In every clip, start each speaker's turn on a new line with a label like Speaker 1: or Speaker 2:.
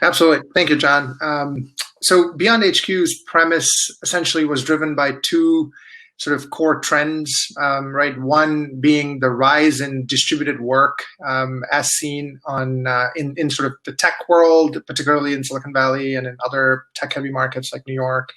Speaker 1: Absolutely. Thank you, John. So Beyond HQ's premise essentially was driven by two sort of core trends, right? One being the rise in distributed work, as seen in sort of the tech world, particularly in Silicon Valley and in other tech-heavy markets like New York.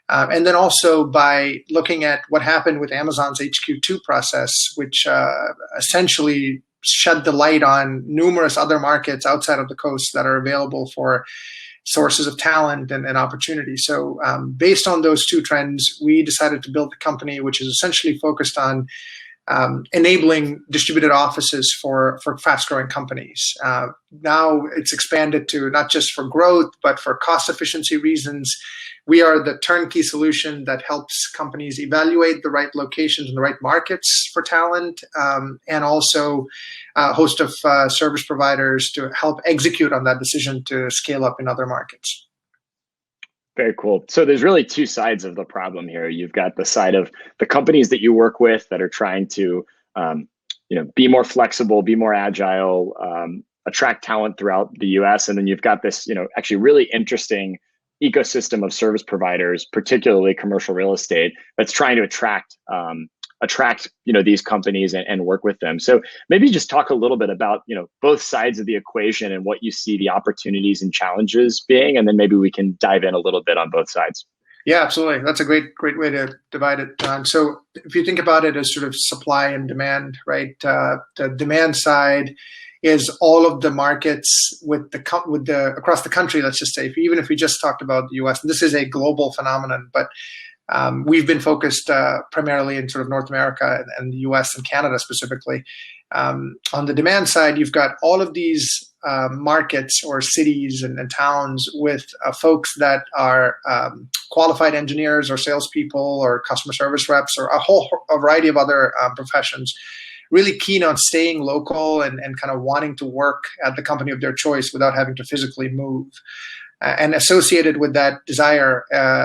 Speaker 1: And then also by looking at what happened with Amazon's HQ2 process, which essentially shed the light on numerous other markets outside of the coast that are available for sources of talent and opportunity. So based on those two trends, we decided to build a company which is essentially focused on enabling distributed offices for fast-growing companies. Now it's expanded to not just for growth, but for cost efficiency reasons. We are the turnkey solution that helps companies evaluate the right locations and the right markets for talent, and also a host of service providers to help execute on that decision to scale up in other markets.
Speaker 2: Very cool. So there's really two sides of the problem here. You've got the side of the companies that you work with that are trying to, be more flexible, be more agile, attract talent throughout the U.S. And then you've got this, actually really interesting ecosystem of service providers, particularly commercial real estate, that's trying to attract these companies and work with them. So maybe just talk a little bit about both sides of the equation and what you see the opportunities and challenges being, and then maybe we can dive in a little bit on both sides.
Speaker 1: Yeah, absolutely. That's a great way to divide it, John. So if you think about it as sort of supply and demand, right? The demand side is all of the markets across the country. Let's just say, even if we just talked about the U.S., and this is a global phenomenon, but we've been focused primarily in sort of North America and the U.S. and Canada specifically. On the demand side, you've got all of these markets or cities and towns with folks that are qualified engineers or salespeople or customer service reps or a variety of other professions, really keen on staying local and kind of wanting to work at the company of their choice without having to physically move. And associated with that desire,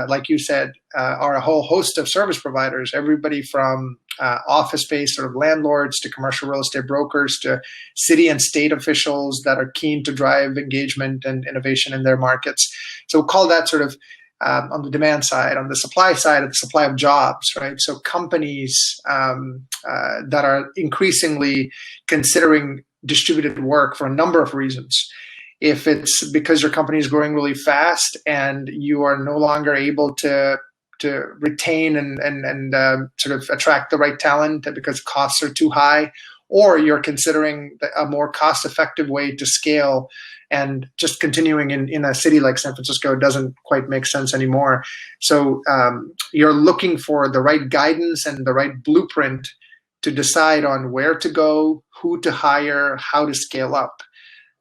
Speaker 1: like you said, are a whole host of service providers, everybody from office-based sort of landlords to commercial real estate brokers to city and state officials that are keen to drive engagement and innovation in their markets. So we'll call that sort of on the demand side. On the supply side, of the supply of jobs, right? So companies that are increasingly considering distributed work for a number of reasons. If it's because your company is growing really fast and you are no longer able to retain and sort of attract the right talent because costs are too high, or you're considering a more cost-effective way to scale, and just continuing in a city like San Francisco doesn't quite make sense anymore. So you're looking for the right guidance and the right blueprint to decide on where to go, who to hire, how to scale up.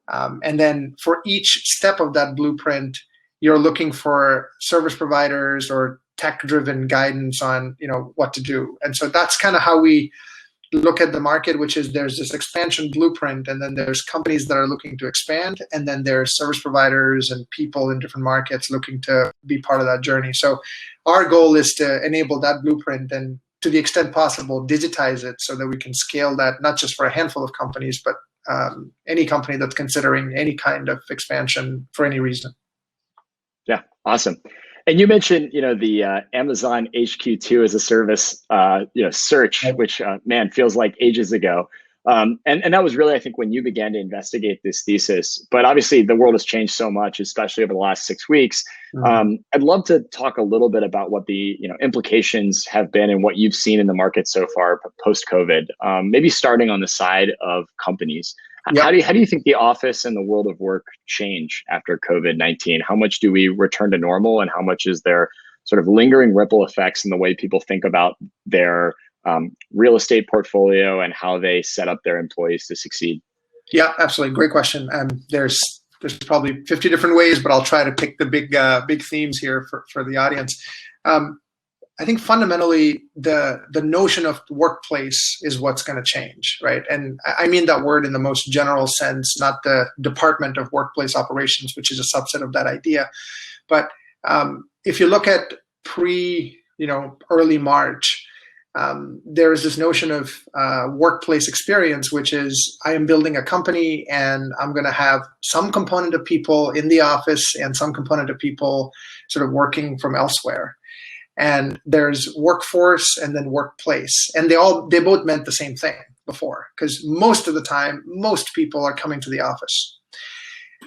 Speaker 1: And then for each step of that blueprint, you're looking for service providers or tech-driven guidance on what to do. And so that's kind of how we look at the market, which is there's this expansion blueprint, and then there's companies that are looking to expand, and then there's service providers and people in different markets looking to be part of that journey. So our goal is to enable that blueprint and, to the extent possible, digitize it so that we can scale that not just for a handful of companies, but any company that's considering any kind of expansion for any reason.
Speaker 2: Yeah, awesome. And you mentioned, the Amazon HQ2 as a service, search, which feels like ages ago. And that was really, I think, when you began to investigate this thesis. But obviously, the world has changed so much, especially over the last 6 weeks. Mm-hmm. I'd love to talk a little bit about what the implications have been and what you've seen in the market so far post-COVID. Maybe starting on the side of companies. Yep. How do you think the office and the world of work change after COVID-19? How much do we return to normal, and how much is there sort of lingering ripple effects in the way people think about their real estate portfolio and how they set up their employees to succeed?
Speaker 1: Yeah, absolutely. Great question. There's probably 50 different ways, but I'll try to pick the big themes here for the audience. I think fundamentally the notion of workplace is what's going to change, right? And I mean that word in the most general sense, not the Department of Workplace Operations, which is a subset of that idea. But if you look at early March, there is this notion of workplace experience, which is I am building a company and I'm going to have some component of people in the office and some component of people sort of working from elsewhere. And there's workforce and then workplace. And they both meant the same thing before, because most of the time, most people are coming to the office.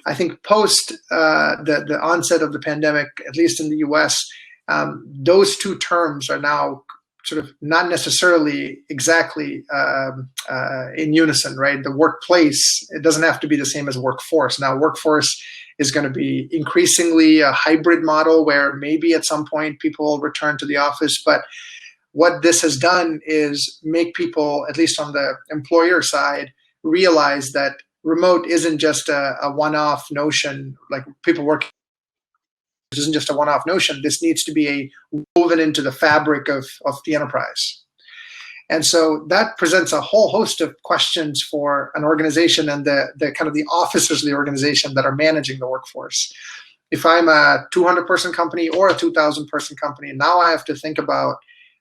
Speaker 1: I think post the onset of the pandemic, at least in the US, those two terms are now sort of not necessarily exactly in unison, right? The workplace, it doesn't have to be the same as workforce. Now, workforce is going to be increasingly a hybrid model where maybe at some point people will return to the office. But what this has done is make people, at least on the employer side, realize that remote isn't just a one-off notion, like people working. This isn't just a one-off notion. This needs to be woven into the fabric of the enterprise. And so that presents a whole host of questions for an organization and the kind of the officers of the organization that are managing the workforce. If I'm a 200-person company or a 2,000-person company, now I have to think about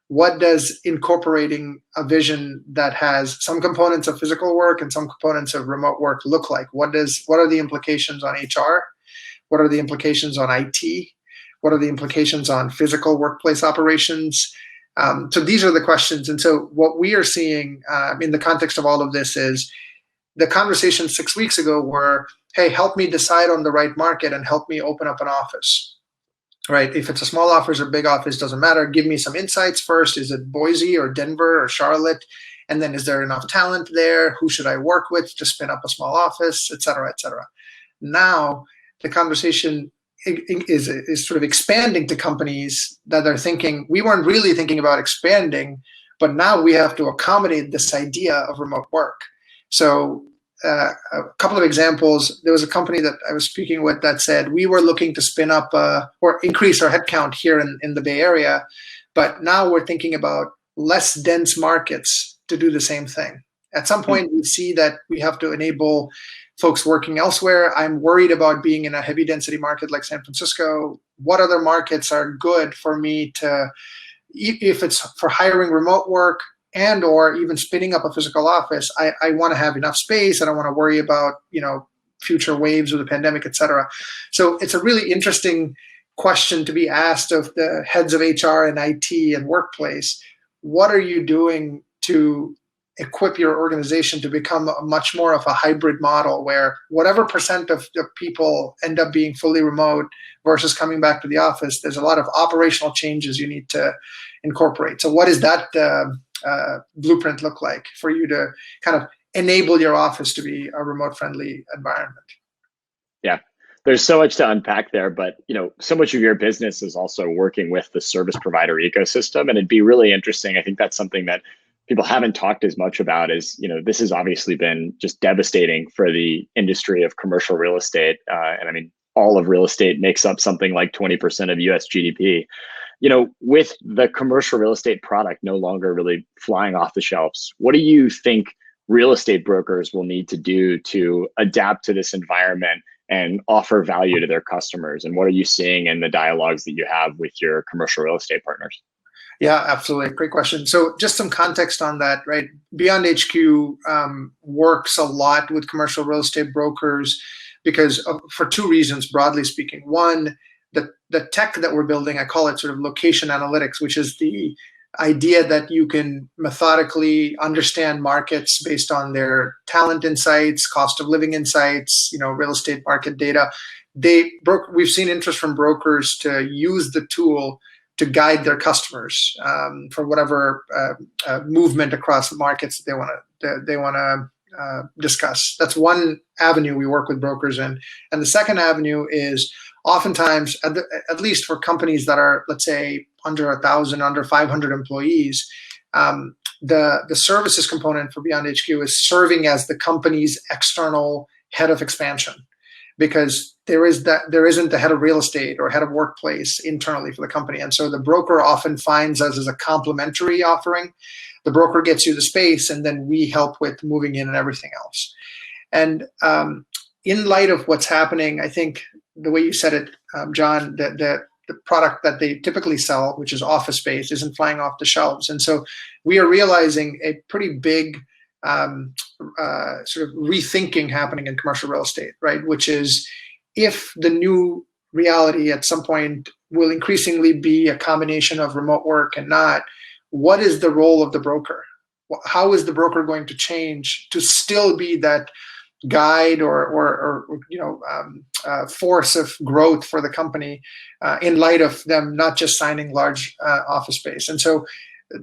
Speaker 1: what does incorporating a vision that has some components of physical work and some components of remote work look like? What are the implications on HR? What are the implications on IT? What are the implications on physical workplace operations? So these are the questions. And so what we are seeing in the context of all of this is the conversation 6 weeks ago were, hey, help me decide on the right market and help me open up an office, right? If it's a small office or big office, doesn't matter. Give me some insights first. Is it Boise or Denver or Charlotte? And then is there enough talent there? Who should I work with to spin up a small office, et cetera, et cetera. Now, the conversation is sort of expanding to companies that are thinking, we weren't really thinking about expanding, but now we have to accommodate this idea of remote work. So a couple of examples. There was a company that I was speaking with that said, we were looking to spin up or increase our headcount here in the Bay Area, but now we're thinking about less dense markets to do the same thing. At some point, we see that we have to enable folks working elsewhere. I'm worried about being in a heavy density market like San Francisco. What other markets are good for me to, if it's for hiring remote work and or even spinning up a physical office, I want to have enough space. I don't want to worry about, future waves of the pandemic, et cetera. So it's a really interesting question to be asked of the heads of HR and IT and workplace. What are you doing to equip your organization to become much more of a hybrid model where whatever percent of the people end up being fully remote versus coming back to the office, there's a lot of operational changes you need to incorporate. So what does that blueprint look like for you to kind of enable your office to be a remote friendly environment?
Speaker 2: Yeah, there's so much to unpack there, but so much of your business is also working with the service provider ecosystem, and it'd be really interesting. I think that's something that people haven't talked as much about is, this has obviously been just devastating for the industry of commercial real estate. And I mean, all of real estate makes up something like 20% of US GDP. With the commercial real estate product no longer really flying off the shelves, what do you think real estate brokers will need to do to adapt to this environment and offer value to their customers? And what are you seeing in the dialogues that you have with your commercial real estate partners?
Speaker 1: Yeah, absolutely. Great question. So just some context on that, right? BeyondHQ works a lot with commercial real estate brokers because for two reasons, broadly speaking. One, the tech that we're building, I call it sort of location analytics, which is the idea that you can methodically understand markets based on their talent insights, cost of living insights, real estate market data. We've seen interest from brokers to use the tool to guide their customers for whatever movement across the markets they want to discuss. That's one avenue we work with brokers in. And the second avenue is oftentimes, at least for companies that are, let's say, under 1,000, under 500 employees, the services component for BeyondHQ is serving as the company's external head of expansion, because there isn't the head of real estate or head of workplace internally for the company. And so the broker often finds us as a complementary offering. The broker gets you the space, and then we help with moving in and everything else. And in light of what's happening, I think the way you said it, John, the the product that they typically sell, which is office space, isn't flying off the shelves. And so we are realizing a pretty big sort of rethinking happening in commercial real estate, right? Which is, if the new reality at some point will increasingly be a combination of remote work and not, what is the role of the broker? How is the broker going to change to still be that guide or force of growth for the company in light of them not just signing large office space? And so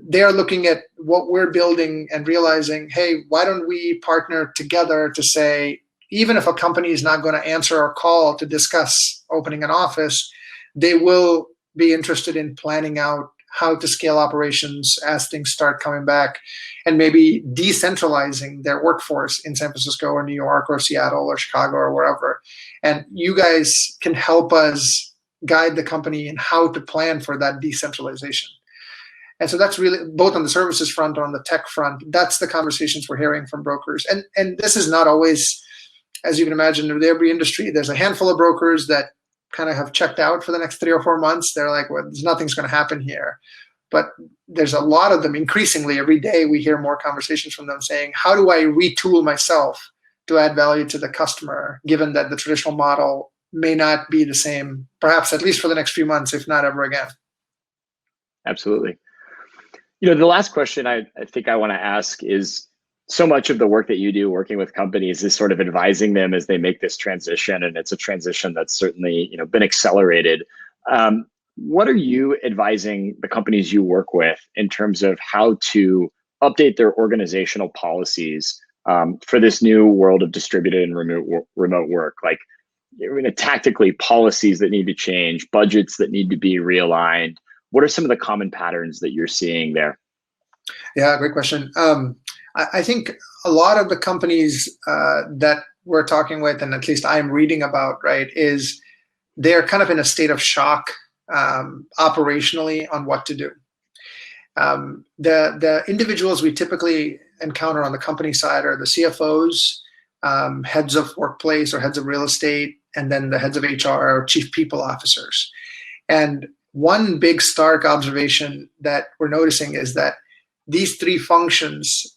Speaker 1: they're looking at what we're building and realizing, hey, why don't we partner together to say, even if a company is not going to answer our call to discuss opening an office, they will be interested in planning out how to scale operations as things start coming back, and maybe decentralizing their workforce in San Francisco or New York or Seattle or Chicago or wherever. And you guys can help us guide the company in how to plan for that decentralization. And so that's really, both on the services front or on the tech front, that's the conversations we're hearing from brokers. And this is not always, as you can imagine, with every industry, there's a handful of brokers that kind of have checked out for the next 3 or 4 months. They're like, well, nothing's going to happen here. But there's a lot of them. Increasingly, every day we hear more conversations from them saying, how do I retool myself to add value to the customer, given that the traditional model may not be the same, perhaps at least for the next few months, if not ever again?
Speaker 2: Absolutely. You know, the last question I think I want to ask is, so much of the work that you do working with companies is sort of advising them as they make this transition, and it's a transition that's certainly, you know, been accelerated. What are you advising the companies you work with in terms of how to update their organizational policies for this new world of distributed and remote work? Like, tactically, policies that need to change, budgets that need to be realigned. What are some of the common patterns that you're seeing there?
Speaker 1: Yeah, great question. I think a lot of the companies that we're talking with, and at least I'm reading about, right, is they're kind of in a state of shock operationally on what to do. The individuals we typically encounter on the company side are the CFOs, heads of workplace or heads of real estate, and then the heads of HR or chief people officers. And one big stark observation that we're noticing is that these three functions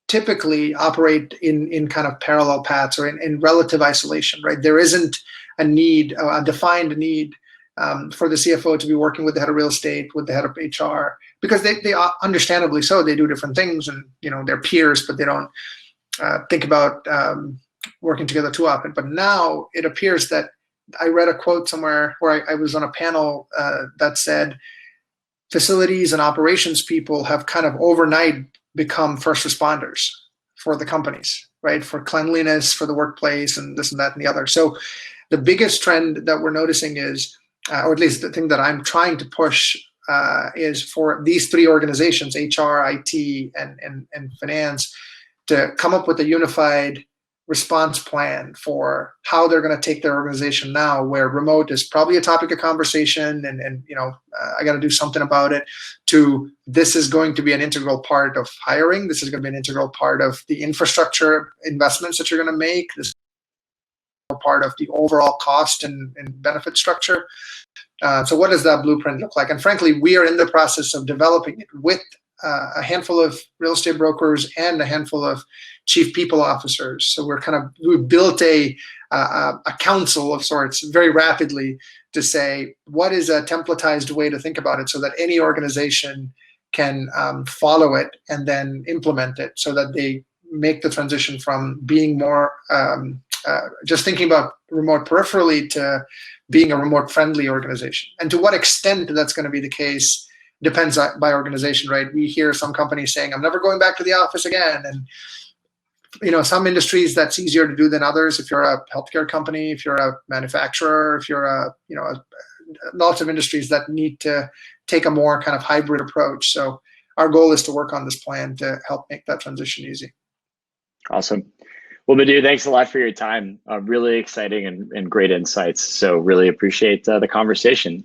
Speaker 1: typically operate in kind of parallel paths or in relative isolation, right? There isn't a need, a defined need for the CFO to be working with the head of real estate, with the head of HR, because they understandably so, they do different things, and they're peers, but they don't think about working together too often. But now it appears that I read a quote somewhere where I was on a panel that said facilities and operations people have kind of overnight become first responders for the companies, right? For cleanliness, for the workplace, and this and that and the other. So the biggest trend that we're noticing is, or at least the thing that I'm trying to push is for these three organizations, HR, IT, and finance, to come up with a unified response plan for how they're going to take their organization now, where remote is probably a topic of conversation, and I got to do something about it, to this is going to be an integral part of hiring. This is going to be an integral part of the infrastructure investments that you're going to make. This is part of the overall cost and benefit structure. So what does that blueprint look like? And frankly, we are in the process of developing it with a handful of real estate brokers and a handful of chief people officers. So we built a council of sorts very rapidly to say, what is a templatized way to think about it so that any organization can follow it and then implement it, so that they make the transition from being more just thinking about remote peripherally to being a remote friendly organization. And to what extent that's going to be the case depends by organization, right? We hear some companies saying, I'm never going back to the office again. And some industries that's easier to do than others. If you're a healthcare company, if you're a manufacturer, if you're lots of industries that need to take a more kind of hybrid approach. So our goal is to work on this plan to help make that transition easy.
Speaker 2: Awesome. Well, Madhu, thanks a lot for your time. Really exciting and great insights. So really appreciate the conversation.